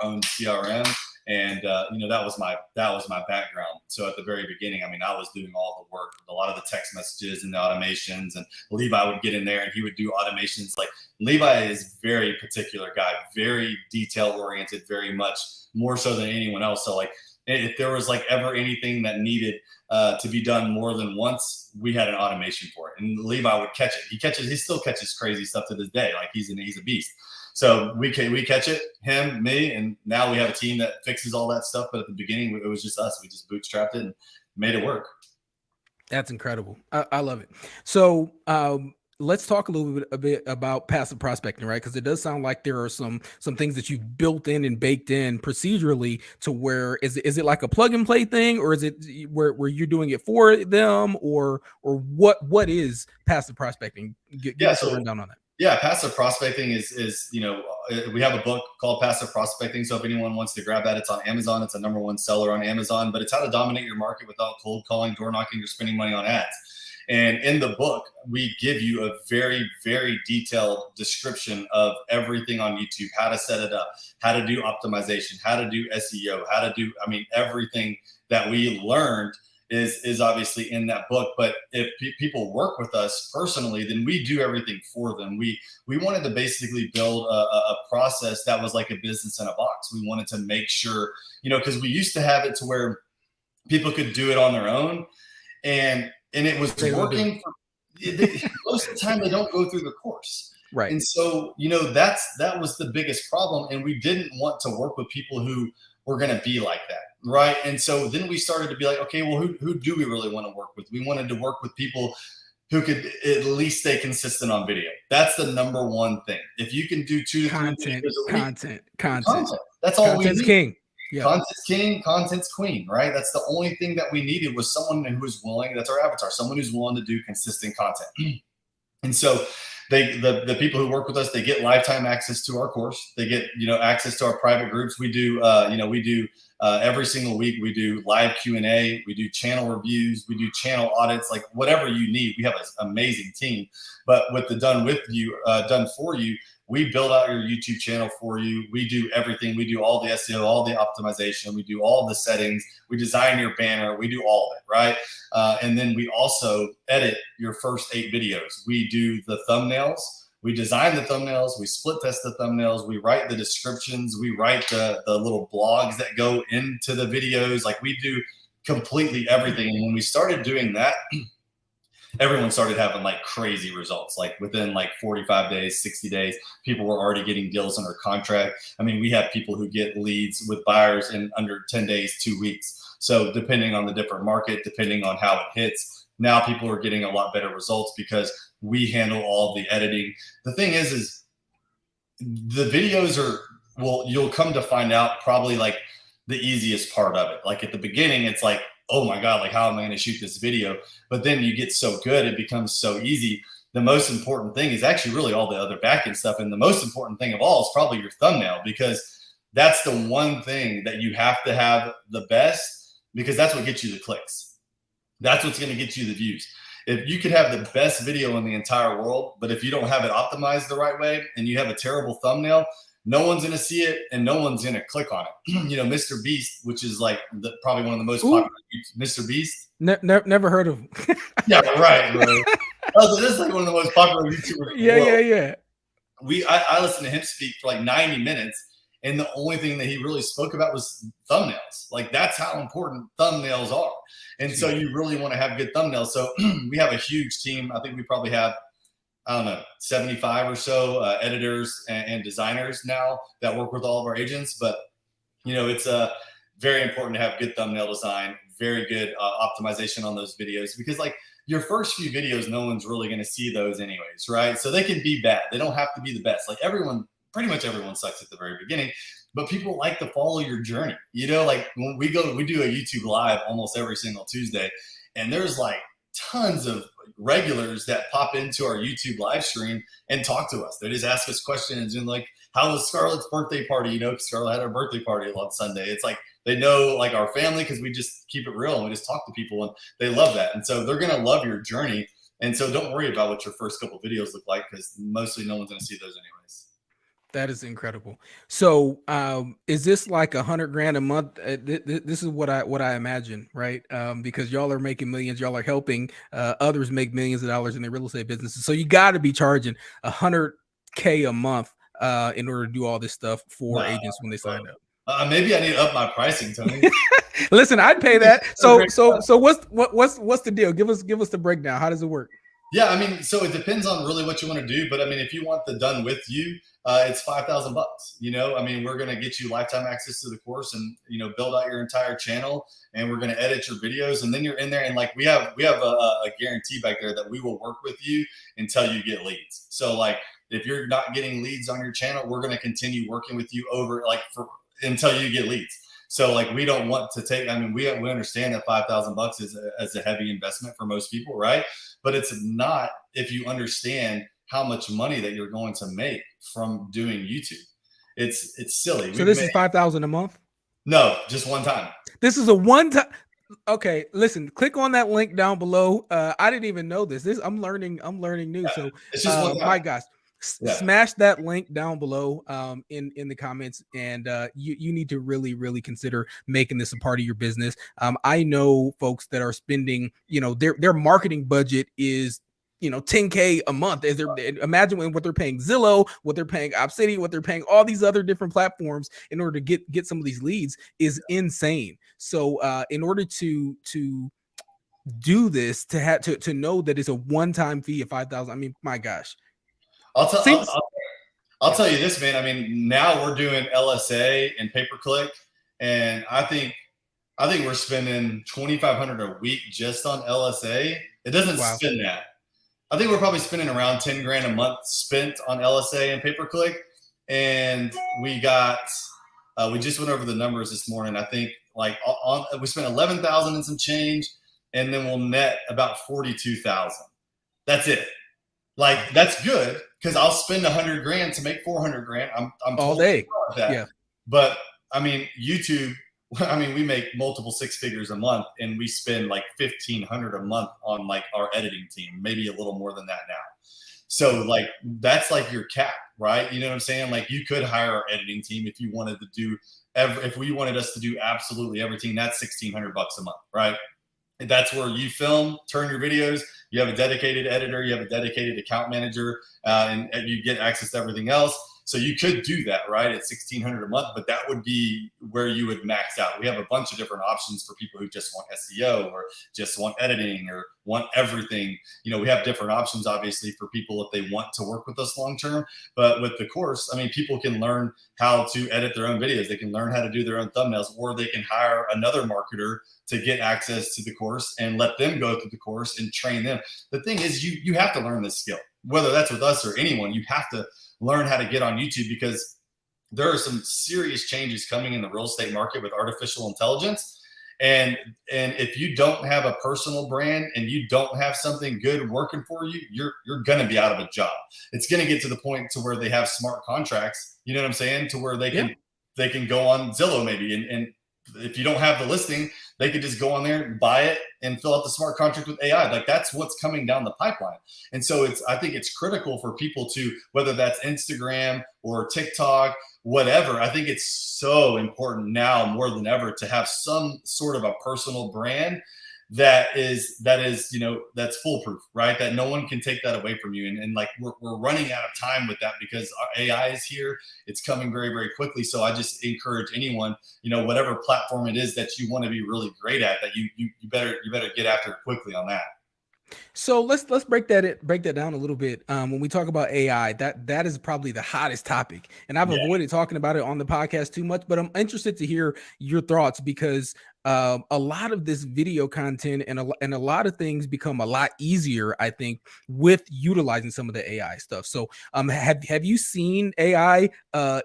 own CRM. And that was my background. So at the very beginning, I mean, I was doing all the work, a lot of the text messages and the automations, and Levi would get in there and he would do automations. Like Levi is very particular guy, very detail oriented, very much more so than anyone else. So like if there was like ever anything that needed to be done more than once, we had an automation for it, and Levi would catch it. He still catches crazy stuff to this day. Like he's a beast. So we catch it, him, me, and now we have a team that fixes all that stuff. But at the beginning, it was just us. We just bootstrapped it and made it work. That's incredible. I love it. So let's talk a bit about passive prospecting, right? Because it does sound like there are some things that you've built in and baked in procedurally to where is it like a plug and play thing, or is it where you're doing it for them, or what is passive prospecting? Give us a rundown on that. Yeah, passive prospecting is we have a book called Passive Prospecting. So if anyone wants to grab that, it's on Amazon. It's a #1 seller on Amazon, but it's how to dominate your market without cold calling, door knocking, or spending money on ads. And in the book, we give you a very, very detailed description of everything on YouTube, how to set it up, how to do optimization, how to do SEO, everything that we learned is obviously in that book. But if people work with us personally, then we do everything for them. We wanted to basically build a process that was like a business in a box. We wanted to make sure, because we used to have it to where people could do it on their own, and it was working. Most of the time, they don't go through the course. Right. And so, that was the biggest problem. And we didn't want to work with people who were going to be like that. Right. And so then we started to be like, okay, well, who do we really want to work with? We wanted to work with people who could at least stay consistent on video. That's the #1 thing. If you can do 2 to 3 videos a week, content. That's all we need. King. Yeah. Content's king, content's queen, right? That's the only thing that we needed, was someone who was willing. That's our avatar, someone who's willing to do consistent content. And so the people who work with us, they get lifetime access to our course. They get, access to our private groups. We do, every single week, we do live Q&A, we do channel reviews, we do channel audits, like whatever you need. We have an amazing team. But with the done for you, we build out your YouTube channel for you. We do everything. We do all the SEO, all the optimization. We do all the settings. We design your banner. We do all of it, right? And then we also edit your first 8 videos. We do the thumbnails. We design the thumbnails. We split test the thumbnails. We write the descriptions. We write the little blogs that go into the videos. Like we do completely everything. And when we started doing that, everyone started having like crazy results. Like within like 45 days, 60 days, people were already getting deals under contract. I mean, we have people who get leads with buyers in under 10 days, 2 weeks. So depending on the different market, depending on how it hits, now people are getting a lot better results because we handle all the editing. The thing is the videos you'll come to find out, probably like the easiest part of it. Like at the beginning, it's like, oh my God, like how am I going to shoot this video? But then you get so good, it becomes so easy. The most important thing is actually really all the other back-end stuff. And the most important thing of all is probably your thumbnail, because that's the one thing that you have to have the best, because that's what gets you the clicks. That's what's going to get you the views. If you could have the best video in the entire world, but if you don't have it optimized the right way and you have a terrible thumbnail, no one's going to see it and no one's going to click on it. Mr. Beast, which is like probably one of the most popular, Mr. Beast. Never heard of him. Yeah, right, bro. Oh, this is like one of the most popular YouTubers in the world. Yeah. I listened to him speak for like 90 minutes, and the only thing that he really spoke about was thumbnails. Like, that's how important thumbnails are. And so you really want to have good thumbnails. So we have a huge team. I think we probably have, I don't know, 75 or so editors and designers now that work with all of our agents. But, you know, it's very important to have good thumbnail design, very good optimization on those videos, because like your first few videos, no one's really going to see those anyways, right? So they can be bad. They don't have to be the best. Like pretty much everyone sucks at the very beginning, but people like to follow your journey. You know, like when we do a YouTube live almost every single Tuesday, and there's like tons of regulars that pop into our YouTube live stream and talk to us. They just ask us questions and like, how was Scarlett's birthday party? You know, because Scarlett had her birthday party on Sunday. It's like, they know like our family because we just keep it real and we just talk to people, and they love that. And so they're going to love your journey. And so don't worry about what your first couple videos look like, because mostly no one's going to see those anyways. That is incredible. So, is this like $100,000 a month? This is what I imagine, right? Because y'all are making millions, y'all are helping others make millions of dollars in their real estate businesses. So you got to be charging $100K a month in order to do all this stuff for agents when they sign up. Maybe I need to up my pricing, Tony. Listen, I'd pay that. So what's the deal? Give us the breakdown. How does it work? Yeah, I mean, so it depends on really what you want to do, but I mean, if you want the done with you, it's $5,000. You know, I mean, we're going to get you lifetime access to the course, and you know, build out your entire channel, and we're going to edit your videos, and then you're in there, and like we have a guarantee back there that we will work with you until you get leads. So like, if you're not getting leads on your channel, we're going to continue working with you until you get leads. So like, we don't want to take, I mean, we understand that $5,000 is a heavy investment for most people, right? But it's not if you understand how much money that you're going to make from doing YouTube. It's silly. So this is $5,000 a month? No, just one time. This is a one time. Okay, listen, click on that link down below. I didn't even know this. I'm learning new. So it's just one time. My gosh. Smash that link down below in the comments, and you need to really consider making this a part of your business. I know folks that are spending, you know, their marketing budget is, you know, $10K a month. Imagine what they're paying Zillow, what they're paying Obsidian, what they're paying all these other different platforms in order to get some of these leads is insane. So in order to do this, to know that it's a one-time fee of $5,000, I mean, my gosh. I'll tell you this, man. I mean, now we're doing LSA and pay-per-click, and I think we're spending $2,500 a week just on LSA. It doesn't spend that. I think we're probably spending around $10,000 a month spent on LSA and pay-per-click, and we just went over the numbers this morning. I think like we spent 11,000 and some change, and then we'll net about 42,000. That's it. Like, that's good, because I'll spend $100,000 to make $400,000. I'm all day. That. Yeah. But I mean, YouTube, I mean, we make multiple six figures a month, and we spend like $1,500 a month on like our editing team, maybe a little more than that now. So like, that's like your cap, right? You know what I'm saying? Like, you could hire our editing team if you wanted to do if we wanted us to do absolutely everything. That's $1,600 a month, right? And that's where you film, turn your videos. You have a dedicated editor, you have a dedicated account manager, and you get access to everything else. So you could do that, right, at $1,600 a month, but that would be where you would max out. We have a bunch of different options for people who just want SEO or just want editing or want everything. You know, we have different options, obviously, for people if they want to work with us long term. But with the course, I mean, people can learn how to edit their own videos. They can learn how to do their own thumbnails, or they can hire another marketer to get access to the course and let them go through the course and train them. The thing is, you have to learn this skill, whether that's with us or anyone. You have to learn how to get on YouTube, because there are some serious changes coming in the real estate market with artificial intelligence. And if you don't have a personal brand and you don't have something good working for you, you're going to be out of a job. It's going to get to the point to where they have smart contracts, you know what I'm saying, to where they can go on Zillow maybe, and if you don't have the listing, they could just go on there and buy it and fill out the smart contract with AI. Like, that's what's coming down the pipeline. And so I think it's critical for people to, whether that's Instagram or TikTok, whatever, I think it's so important now more than ever to have some sort of a personal brand that's foolproof, right? That no one can take that away from you. And like we're running out of time with that because our AI is here. It's coming very, very quickly. So I just encourage anyone, whatever platform it is that you want to be really great at, that you better get after it quickly on that. So let's break that down a little bit. When we talk about AI, that is probably the hottest topic, and I've avoided talking about it on the podcast too much. But I'm interested to hear your thoughts because a lot of this video content and a lot of things become a lot easier, I think, with utilizing some of the AI stuff. So, have you seen AI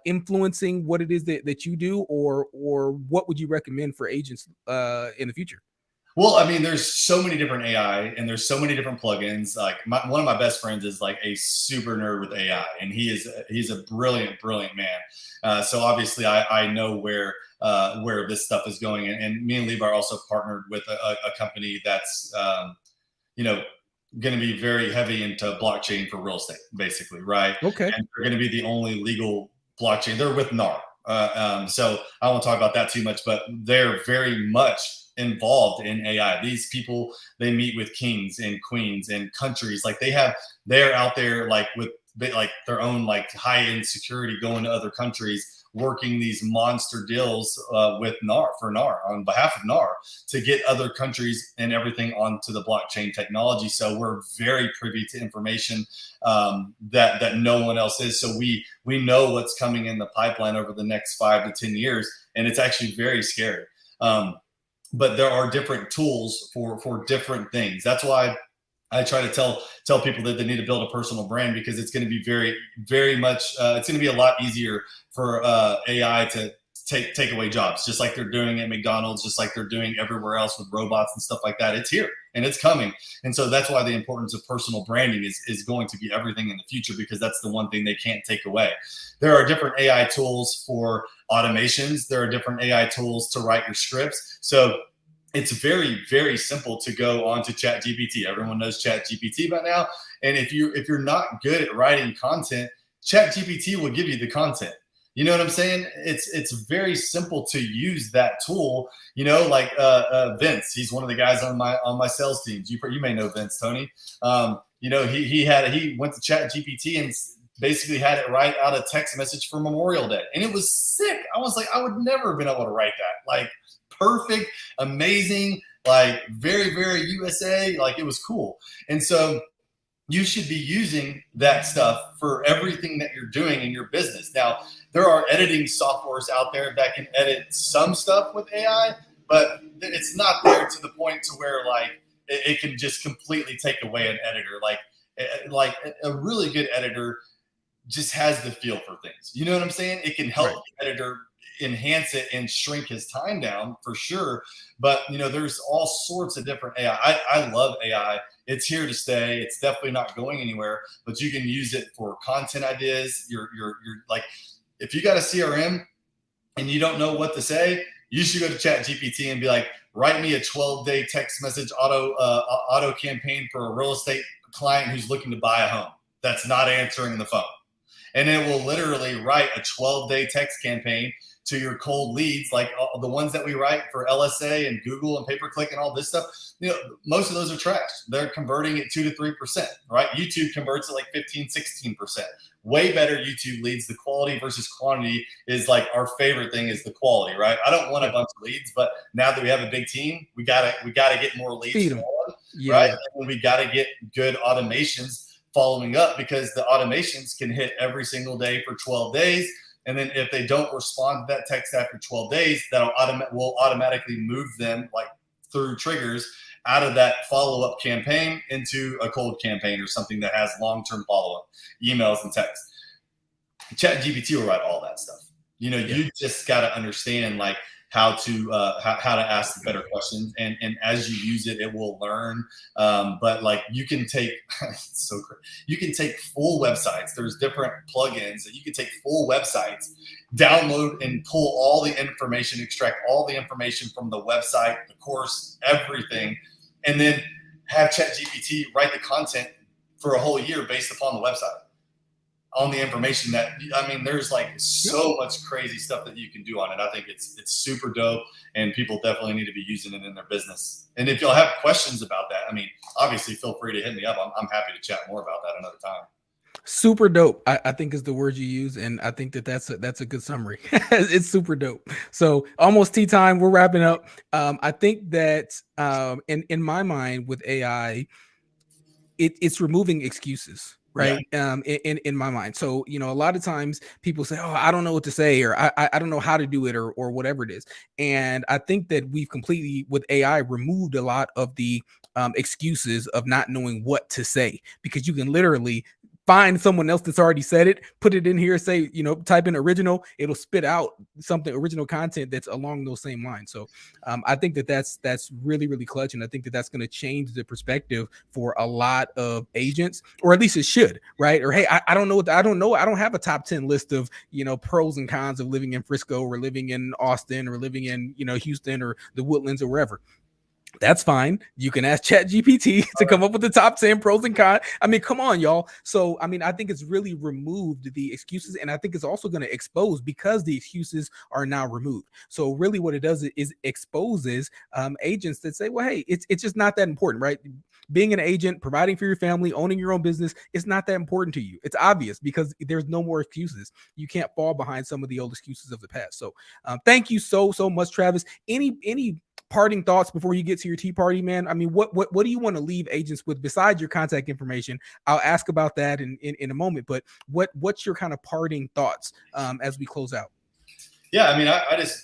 influencing what it is that you do, or what would you recommend for agents in the future? Well, I mean, there's so many different AI and there's so many different plugins. Like one of my best friends is like a super nerd with AI, and he's a brilliant, brilliant man. So obviously, I know where this stuff is going, and me and Levi are also partnered with a company that's going to be very heavy into blockchain for real estate, basically, right? Okay. And they're going to be the only legal blockchain. They're with NAR. So I won't talk about that too much, but they're very much involved in AI. These people, they meet with kings and queens and countries. Like they're out there like with like their own like high-end security going to other countries, working these monster deals with NAR on behalf of NAR to get other countries and everything onto the blockchain technology. So we're very privy to information that no one else is. So we know what's coming in the pipeline over the next 5 to 10 years, and it's actually very scary. But there are different tools for different things. That's why I try to tell people that they need to build a personal brand, because it's going to be very, very much, it's going to be a lot easier for AI to take away jobs, just like they're doing at McDonald's, just like they're doing everywhere else with robots and stuff like that. It's here and it's coming. And so that's why the importance of personal branding is going to be everything in the future, because that's the one thing they can't take away. There are different AI tools for automations. There are different AI tools to write your scripts. So it's very, very simple to go on to ChatGPT. Everyone knows ChatGPT by now. And if you're not good at writing content, ChatGPT will give you the content. You know what I'm saying? It's very simple to use that tool. Like Vince, he's one of the guys on my sales teams. You may know Vince, Tony. He went to ChatGPT and basically had it write out a text message for Memorial Day, and it was sick. I was like, I would never have been able to write that. Like, perfect, amazing, like very, very USA. Like, it was cool. And so you should be using that stuff for everything that you're doing in your business. Now, there are editing softwares out there that can edit some stuff with AI, but it's not there to the point to where like it can just completely take away an editor. Like a really good editor just has the feel for things. You know what I'm saying? It can help the editor enhance it and shrink his time down for sure. But there's all sorts of different AI. I love AI. It's here to stay. It's definitely not going anywhere, but you can use it for content ideas. You're like, if you got a CRM and you don't know what to say, you should go to ChatGPT and be like, write me a 12-day text message auto campaign for a real estate client who's looking to buy a home that's not answering the phone. And it will literally write a 12-day text campaign to your cold leads, like the ones that we write for LSA and Google and pay-per-click and all this stuff. Most of those are trash. They're converting at 2 to 3%, right? YouTube converts at like 15, 16%. Way better YouTube leads. The quality versus quantity is like our favorite thing is the quality, right? I don't want a bunch of leads, but now that we have a big team, we gotta get more leads, right? And we gotta get good automations following up, because the automations can hit every single day for 12 days. And then if they don't respond to that text after 12 days, will automatically move them like through triggers out of that follow-up campaign into a cold campaign or something that has long-term follow-up emails and text. ChatGPT will write all that stuff. You just got to understand like how to ask the better questions, and as you use it, it will learn. But like you can take so great. You can take full websites. There's different plugins that you can take full websites, download and pull all the information, extract all the information from the website, the course, everything, and then have ChatGPT write the content for a whole year based upon the website. on the information that, I mean, there's like Yep. so much crazy stuff that you can do on it. I think it's super dope, and people definitely need to be using it in their business. And if y'all have questions about that, I mean, obviously feel free to hit me up. I'm happy to chat more about that another time. Super dope, I think is the word you use, and I think that that's a good summary. It's super dope. So almost tea time. We're wrapping up. I think that in my mind with AI, it's removing excuses, Yeah. right? In my mind. So a lot of times people say, "Oh, I don't know what to say," or I don't know how to do it," or whatever it is. And I think that we've completely with AI removed a lot of the excuses of not knowing what to say, because you can literally find someone else that's already said it, put it in here, say, type in original, it'll spit out something original content that's along those same lines. So I think that that's really really clutch, and I think that that's going to change the perspective for a lot of agents, or at least it should, right? Or hey, I don't know what I don't know. I don't have a top 10 list of pros and cons of living in Frisco or living in Austin or living in Houston or the Woodlands or wherever. That's fine. You can ask Chat GPT to come up with the top 10 pros and cons. I mean, come on, y'all. So, I mean, I think it's really removed the excuses, and I think it's also going to expose, because the excuses are now removed. So, really, what it does is exposes agents that say, well, hey, it's just not that important, right? Being an agent, providing for your family, owning your own business, it's not that important to you. It's obvious because there's no more excuses. You can't fall behind some of the old excuses of the past. So, thank you so much, Travis. Any parting thoughts before you get to your tea party, man? I mean, what do you want to leave agents with besides your contact information? I'll ask about that in a moment, but what's your kind of parting thoughts as we close out? Yeah, I mean,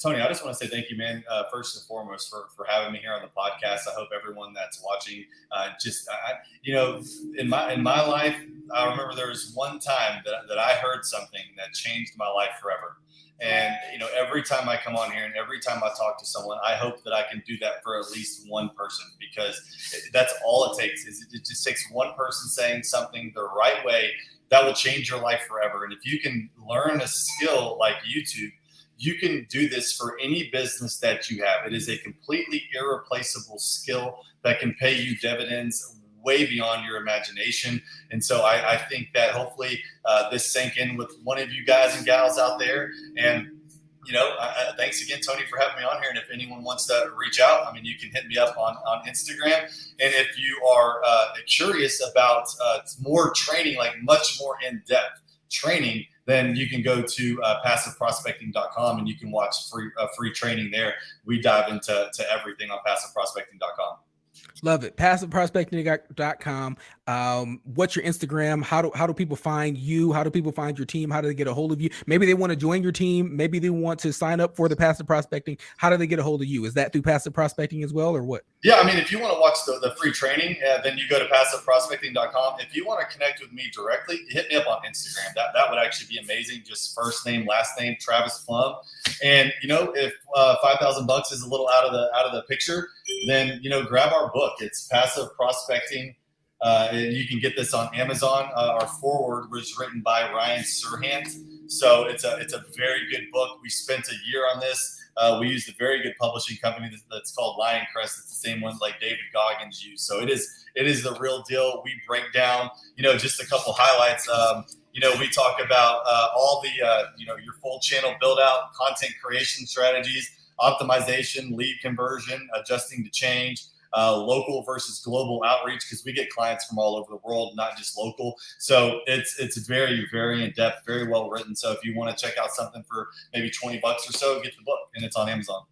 Tony, I just want to say thank you, man. First and foremost, for having me here on the podcast. I hope everyone that's watching, in my life, I remember there was one time that I heard something that changed my life forever. And every time I come on here and every time I talk to someone, I hope that I can do that for at least one person, because that's all it takes. Is it just takes one person saying something the right way that will change your life forever. And if you can learn a skill like YouTube, you can do this for any business that you have. It is a completely irreplaceable skill that can pay you dividends way beyond your imagination. And so I think that hopefully this sank in with one of you guys and gals out there. And thanks again, Tony, for having me on here. And if anyone wants to reach out, I mean, you can hit me up on Instagram. And if you are curious about more training, like much more in-depth training, then you can go to passiveprospecting.com and you can watch free training there. We dive into everything on passiveprospecting.com. Love it. Passiveprospecting.com. What's your Instagram? How do people find you? How do people find your team? How do they get a hold of you? Maybe they want to join your team. Maybe they want to sign up for the Passive Prospecting. How do they get a hold of you? Is that through Passive Prospecting as well, or what? Yeah, I mean, if you want to watch the free training, then you go to passiveprospecting.com. If you want to connect with me directly, hit me up on Instagram. That would actually be amazing. Just first name, last name, Travis Plumb. And if $5,000 is a little out of the picture, then grab our book. It's Passive Prospecting. You can get this on Amazon. Our foreword was written by Ryan Serhant, so it's a very good book. We spent a year on this. We used a very good publishing company that's called Lioncrest. It's the same one like David Goggins used. So it is the real deal. We break down, just a couple highlights. We talk about all the, your full channel build out, content creation strategies, optimization, lead conversion, adjusting to change, local versus global outreach, because we get clients from all over the world, not just local. So it's very, very in depth, very well written. So if you want to check out something for maybe $20 or so, get the book, and it's on Amazon.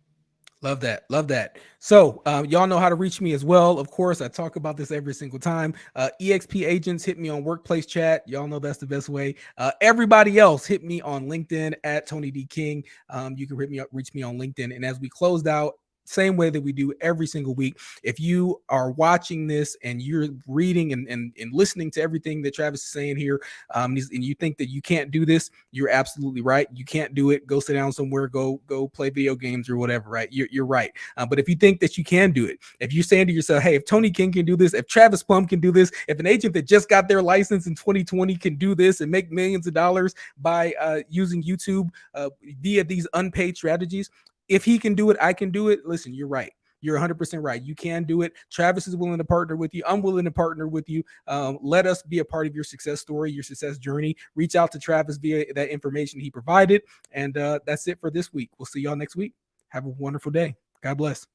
Love that. Love that. So y'all know how to reach me as well. Of course, I talk about this every single time. EXP agents, hit me on workplace chat. Y'all know that's the best way. Everybody else, hit me on LinkedIn at Tony D King. You can reach me on LinkedIn. And as we closed out, same way that we do every single week. If you are watching this and you're reading and listening to everything that Travis is saying here, and you think that you can't do this, you're absolutely right. You can't do it. Go sit down somewhere, go play video games or whatever, right? You're right. But if you think that you can do it, if you're saying to yourself, hey, if Tony King can do this, if Travis Plumb can do this, if an agent that just got their license in 2020 can do this and make millions of dollars by using YouTube via these unpaid strategies, if he can do it, I can do it. Listen, you're right. You're 100% right. You can do it. Travis is willing to partner with you. I'm willing to partner with you. Let us be a part of your success story, your success journey. Reach out to Travis via that information he provided. And that's it for this week. We'll see y'all next week. Have a wonderful day. God bless.